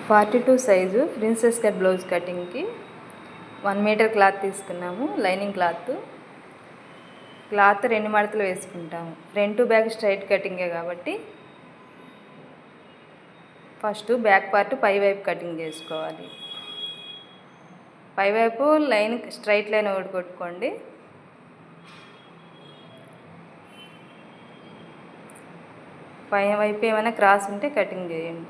42 size princess cut blouse కటింగ్కి 1 metre cloth తీసుకున్నాము. Lining cloth 2 మడతలు వేసుకుంటాము. ఫ్రంట్ టు బ్యాక్ స్ట్రైట్ కటింగే కాబట్టి ఫస్ట్ బ్యాక్ పార్ట్ పై వైపు కటింగ్ చేసుకోవాలి. పైవైపు లైన్ స్ట్రైట్ లైన్ ఒకటి కొట్టుకోండి. పై వైపు ఏమైనా క్రాస్ ఉంటే కటింగ్ చేయండి.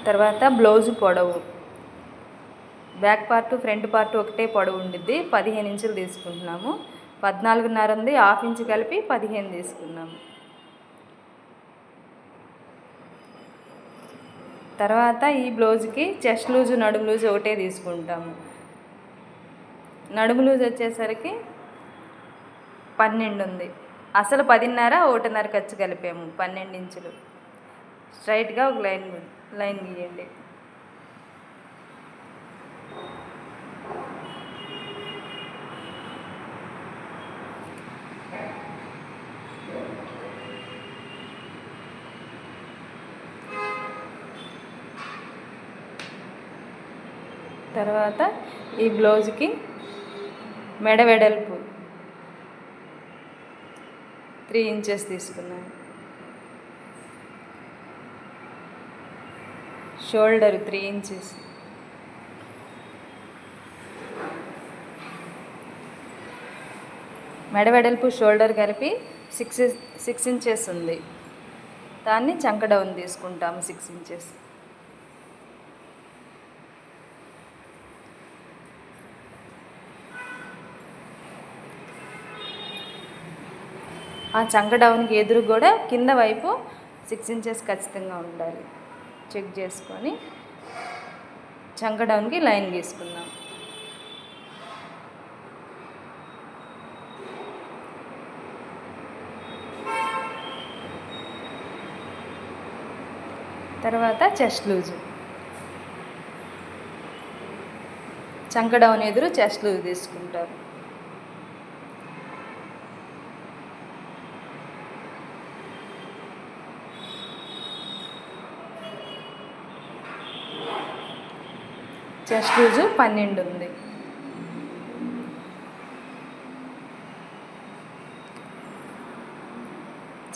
తర్వాత బ్లౌజ్ పొడవు బ్యాక్ పార్ట్ ఫ్రంట్ పార్ట్ ఒకటే పొడవు ఉండిద్ది. 15 ఇంచులు తీసుకుంటున్నాము. 14.5 ఉంది, హాఫ్ ఇంచు కలిపి 15 తీసుకున్నాము. తర్వాత ఈ బ్లౌజ్కి చెస్ట్ లూజు నడుము లూజు ఒకటే తీసుకుంటాము. నడుము లూజ్ వచ్చేసరికి 12 ఉంది. అసలు 10.5 1.5 ఖర్చు కలిపాము. 12 ఇంచులు స్ట్రైట్గా ఒక లైన్ గీయండి. తర్వాత ఈ బ్లౌజ్కి మెడ వెడల్పు 3 ఇంచెస్ తీసుకున్నాను. షోల్డర్ 3 ఇంచెస్, మెడ వెడల్పు షోల్డర్ కలిపి 6 ఇంచెస్ ఉంది. దాన్ని చంక డౌన్ తీసుకుంటాము 6 ఇంచెస్. ఆ చంక డౌన్కి ఎదురు కూడా కింద వైపు 6 ఇంచెస్ ఖచ్చితంగా ఉండాలి. చెక్ చేసుకొని చంక డౌన్కి లైన్ గీసుకుందాం. తర్వాత చెస్ట్ లూజు, చంక డౌన్ ఎదురు చెస్ట్ లూజ్ తీసుకుంటారు. చెస్ట్ లూజు 12 ఉంది.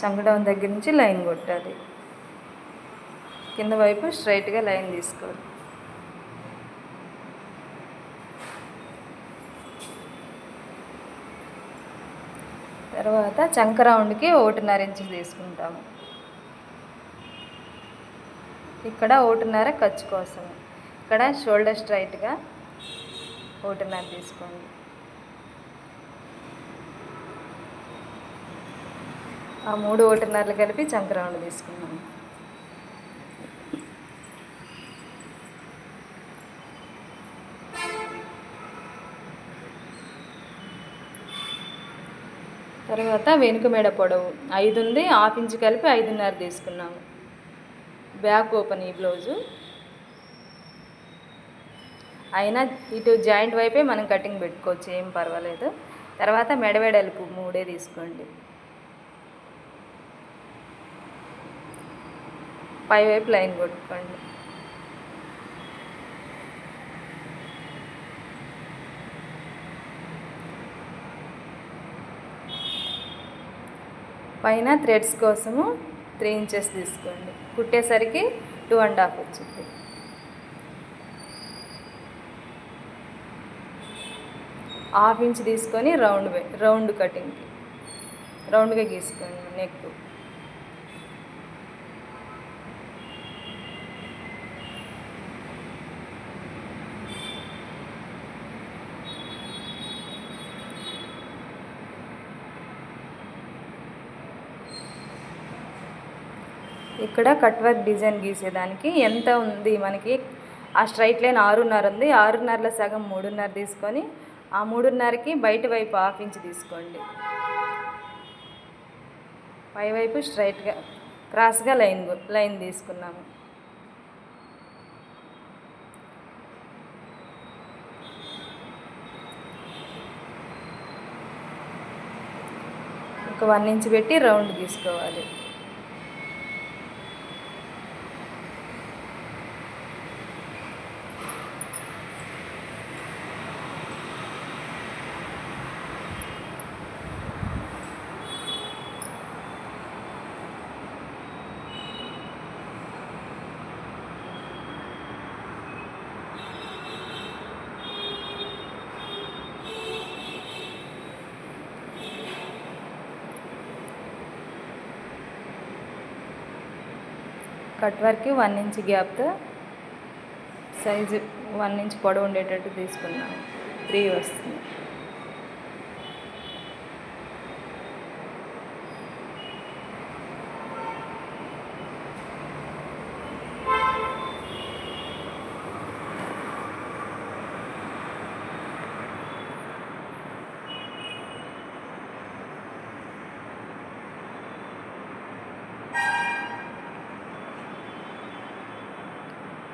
చంక డౌన్ దగ్గర నుంచి లైన్ కొట్టాలి. కింద వైపు స్ట్రైట్గా లైన్ తీసుకోవాలి. తర్వాత చంక రౌండ్కి 1.5 ఇంచు తీసుకుంటాము. ఇక్కడ 1.5 ఖర్చు కోసం. ఇక్కడ షోల్డర్ స్ట్రైట్గా 1.5 తీసుకోండి. ఆ 3 1.5 కలిపి చంక రౌండ్ తీసుకున్నాము. తర్వాత వెనుక మెడ పొడవు 5 ఉంది, హాఫ్ ఇంచు కలిపి 5.5 తీసుకున్నాము. బ్యాక్ ఓపెన్ ఈ బ్లౌజు అయినా ఇటు జాయింట్ వైపే మనం కటింగ్ పెట్టుకోవచ్చు, ఏం పర్వాలేదు. తర్వాత మెడ వెడల్పు 3 తీసుకోండి. పై వైపు లైన్ కొట్టుకోండి. పైన థ్రెడ్స్ కోసము 3 ఇంచెస్ తీసుకోండి. కుట్టేసరికి 2.5 వచ్చింది. హాఫ్ ఇంచ్ తీసుకొని రౌండ్ కటింగ్కి రౌండ్గా గీసుకోండి. నెక్ ఇక్కడ కట్ వర్క్ డిజైన్ గీసేదానికి ఎంత ఉంది మనకి, ఆ స్ట్రైట్ లైన్ 6.5 ఉంది. 6.5లో సగం 3.5 తీసుకొని ఆ 3.5కి బయట వైపు హాఫ్ ఇంచ్ తీసుకోండి. పైవైపు స్ట్రైట్గా క్రాస్గా లైన్ తీసుకున్నాము. ఒక 1 ఇంచ్ పెట్టి రౌండ్ గీసుకోవాలి. కట్ వర్క్కి 1 ఇంచ్ గ్యాప్తో సైజు 1 ఇంచ్ పొడవు ఉండేటట్టు తీసుకున్నాము. 3 వస్తుంది.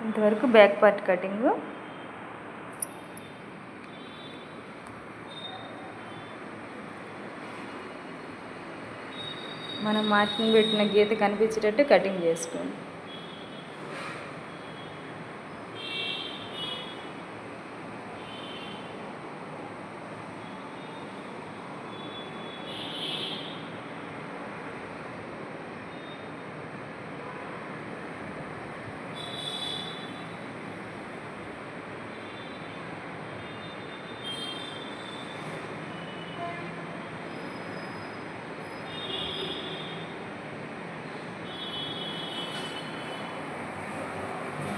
ఇంతవరకు బ్యాక్ పార్ట్ కటింగు. మనం మార్కింగ్ పెట్టిన గీత కనిపించేటట్టు కటింగ్ చేసుకోండి.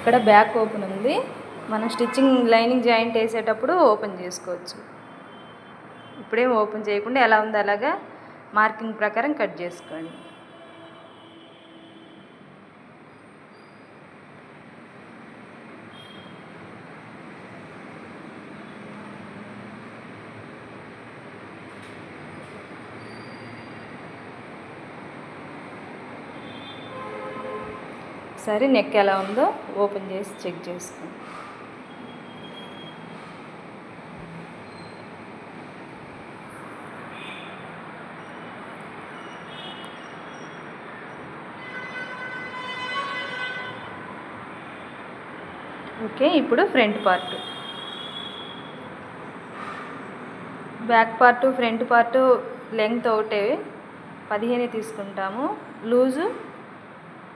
ఇక్కడ బ్యాక్ ఓపెన్ ఉంది. మనం స్టిచ్చింగ్ లైనింగ్ జాయింట్ వేసేటప్పుడు ఓపెన్ చేసుకోవచ్చు. ఇప్పుడేం ఓపెన్ చేయకుండా ఎలా ఉందో అలాగా మార్కింగ్ ప్రకారం కట్ చేసుకోండి. ఒకసారి నెక్ ఎలా ఉందో ఓపెన్ చేసి చెక్ చేసుకోండి. ఓకే, ఇప్పుడు front part. Back part front part length ఒకటే 15 తీసుకుంటాము. లూజు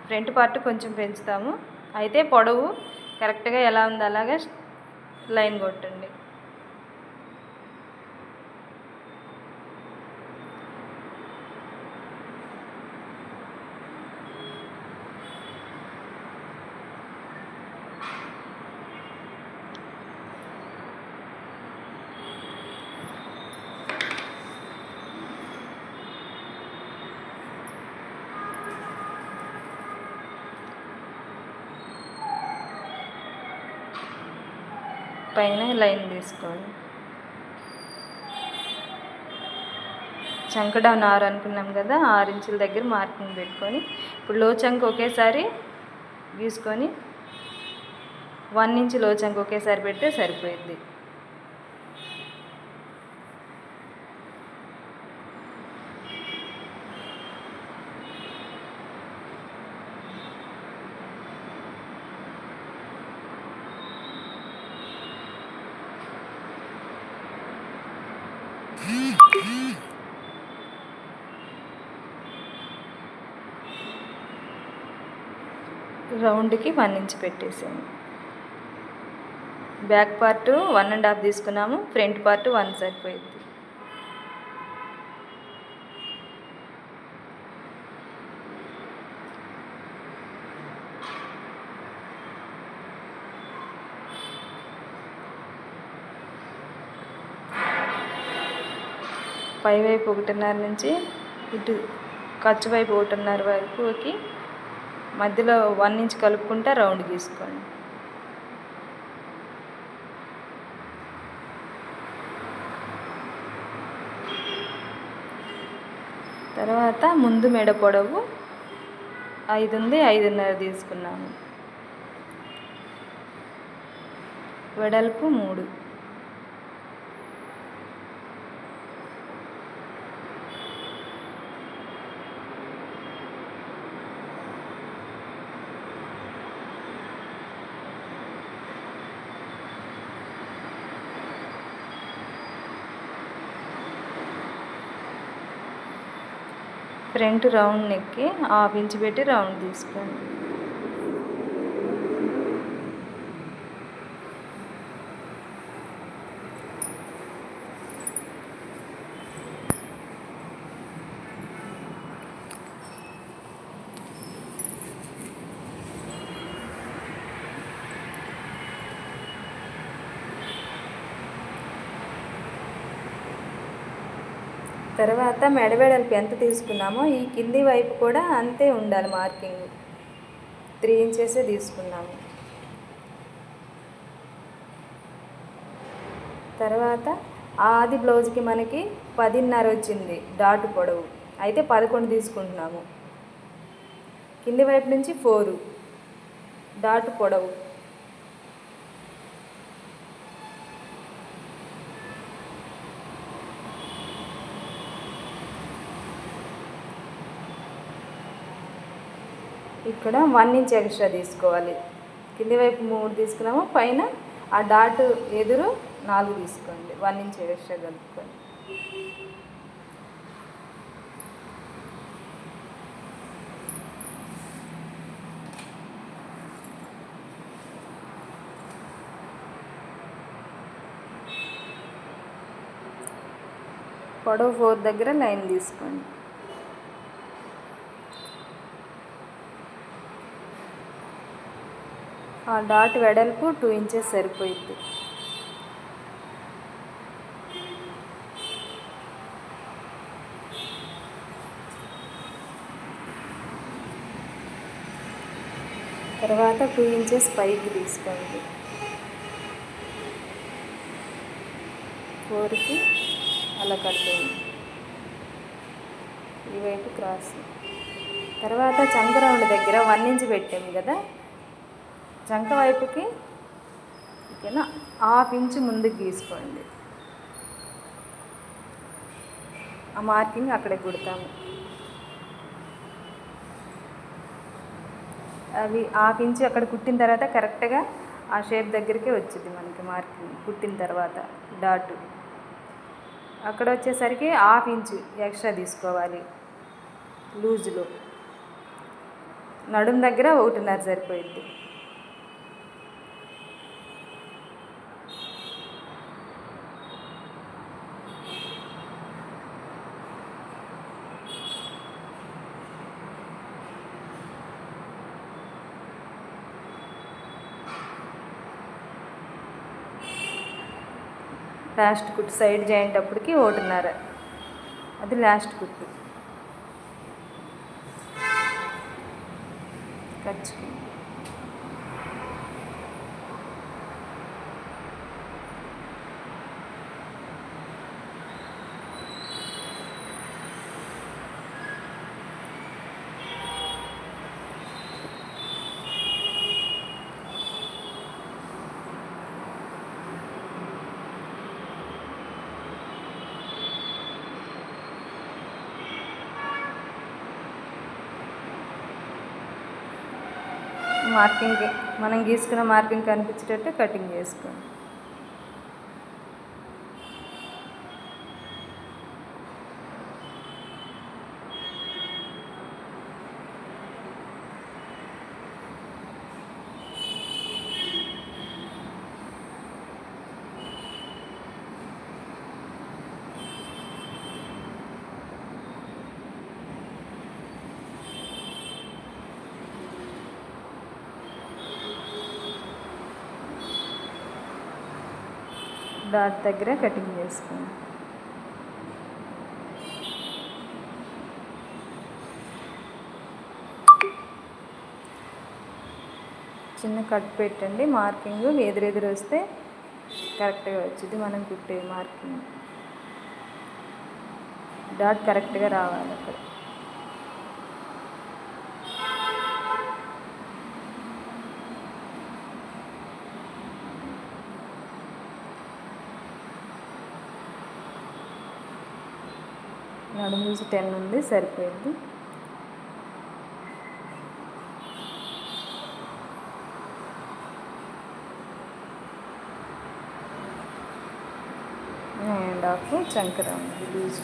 ఫ్రంట్ పార్ట్ కొంచెం పెంచుతాము. అయితే పొడవు కరెక్ట్గా ఎలా ఉందో అలాగా లైన్ కొట్టండి. పైన లైన్ తీసుకోండి. చంక డౌన్ 6 అనుకున్నాం కదా, 6 ఇంచుల దగ్గర మార్కింగ్ పెట్టుకొని ఇప్పుడు లో చంక ఒకేసారి గీసుకొని 1 ఇంచ్ లో చంక ఒకేసారి పెడితే సరిపోయింది. రౌండ్కి 1 ఇంచ్ పెట్టేసాము. బ్యాక్ పార్ట్ 1.5 తీసుకున్నాము. ఫ్రంట్ పార్ట్ 1 సరిపోయింది. పైవైపు 1.5 నుంచి ఇటు ఖర్చు వైపు 1.5 వరకుకి మధ్యలో 1 ఇంచ్ కలుపుకుంటా రౌండ్ గీసుకోండి. తర్వాత ముందు మెడ పొడవు 5 ఉంది, 5.5 తీసుకున్నాము. వెడల్పు 3. ఫ్రంట్ రౌండ్ నెక్కి 1/2 ఇంచ్ పెట్టి రౌండ్ తీసుకోండి. తర్వాత మెడ వెడల్పు ఎంత తీసుకున్నామో ఈ కింది వైపు కూడా అంతే ఉండాలి. మార్కింగ్ 3 ఇంచెస్ తీసుకున్నాము. తర్వాత ఆది బ్లౌజ్కి మనకి 10.5 వచ్చింది డాట్ పొడవు, అయితే 11 తీసుకుంటున్నాము. కింది వైపు నుంచి 4 డాట్ పొడవు. ఇక్కడ 1 ఇంచ్ ఎక్స్ట్రా తీసుకోవాలి. కింది వైపు 3 తీసుకున్నాము, పైన ఆ డాట్ ఎదురు 4 తీసుకోండి. 1 ఇంచ్ ఎక్స్ట్రా కలుపుకోండి. పొడవు 4 దగ్గర లైన్ తీసుకోండి. ఆ డాట్ వెడల్పు 2 ఇంచెస్ సరిపోయింది. తర్వాత 2 ఇంచెస్ పైకి తీసుకోండి. 4కి అలా కట్టండి. ఈ వైపు క్రాస్. తర్వాత చంక రౌండ్ దగ్గర 1 ఇంచ్ పెట్టాము కదా, చంక వైపుకి ఓకేనా 1/2 ఇంచ్ ముందుకు గీసుకోండి. ఆ మార్కింగ్ అక్కడికి కుడతాము. అవి 1/2 ఇంచ్ అక్కడ కుట్టిన తర్వాత కరెక్ట్గా ఆ షేప్ దగ్గరికి వచ్చింది మనకి మార్కింగ్. కుట్టిన తర్వాత డాట్ అక్కడ వచ్చేసరికి 1/2 ఇంచ్ ఎక్స్ట్రా తీసుకోవాలి లూజులో. నడుం దగ్గర 1.5 సరిపోయింది. లాస్ట్ కుట్టు సైడ్ జాయింట్ అప్పటికి 1.5, అది లాస్ట్ కుట్టు ఖర్చుకి. మార్కింగ్ మనం గీసుకున్న మార్కింగ్ కనిపించేటట్టు కటింగ్ చేసుకోండి. డాట్ దగ్గర కటింగ్ చేసుకోండి. చిన్న కట్ పెట్టండి. మార్కింగ్ ఎదురెదురు వస్తే కరెక్ట్గా వచ్చింది మనం కుట్టే మార్కింగ్. డాట్ కరెక్ట్గా రావాలి అక్కడ. నడుము లూజ్ 10 ఉంది, సరిపోయింది. అండ్ హాఫ్ చంకర ఉంది లూజ్.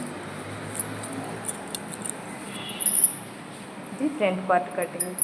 ఇది ఫ్రంట్ పార్ట్ కటింగ్.